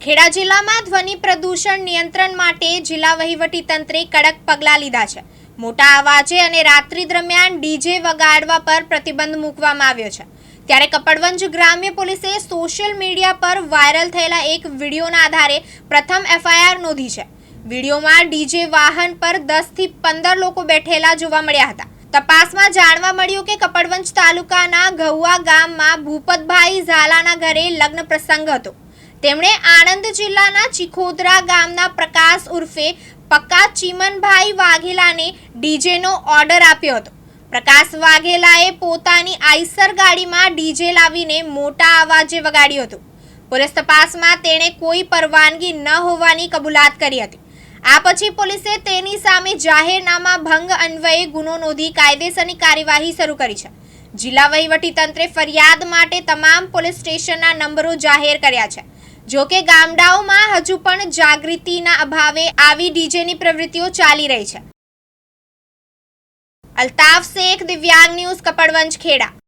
ખેડા જિલ્લામાં ધ્વનિ પ્રદૂષણ નિયંત્રણ માટે જિલ્લા વહીવટીતંત્રે કડક પગલાં લીધા છે। મોટા અવાજે અને રાત્રિ દરમિયાન ડીજે વગાડવા પર પ્રતિબંધ મૂકવામાં આવ્યો છે। ત્યારે કપડવંજ ગ્રામ્ય પોલીસે સોશિયલ મીડિયા પર વાયરલ થયેલા એક વિડીયોના આધારે પ્રથમ એફઆઈઆર નોંધી છે। વિડીયોમાં ડીજે વાહન પર 10 થી 15 લોકો બેઠેલા જોવા મળ્યા હતા। તપાસમાં જાણવા મળ્યું કે કપડવંજ તાલુકાના ઘઉવા ગામમાં ભૂપતભાઈ ઝાલાના ઘરે લગ્ન પ્રસંગ હતો। તેમણે આણંદ જિલ્લાના ચિખોદરા ગામના પ્રકાશ ઉર્ફે પક્કા ચીમનભાઈ વાઘેલાને ડીજેનો ઓર્ડર આપ્યો હતો। પ્રકાશ વાઘેલાએ પોતાની આઈસર ગાડીમાં ડીજે લાવીને મોટા અવાજે વગાડ્યું હતું। પોલીસ તપાસમાં તેણે કોઈ પરવાનગી ન હોવાની કબૂલાત કરી હતી। આ પછી પોલીસે તેની સામે જાહેરનામા ભંગ અન્વયે ગુનો નોંધી કાયદેસરની કાર્યવાહી શરૂ કરી છે। જિલ્લા વહીવટીતંત્રે ફરિયાદ માટે તમામ પોલીસ સ્ટેશનના નંબરો જાહેર કર્યા છે। જો કે ગામડાઓમાં હજુ પણ જાગૃતિના અભાવે આવી ડીજેની પ્રવૃત્તિઓ ચાલી રહી છે। અલ્તાફ શેખ, દિવ્યાંગ ન્યૂઝ, કપડવંજ, ખેડા।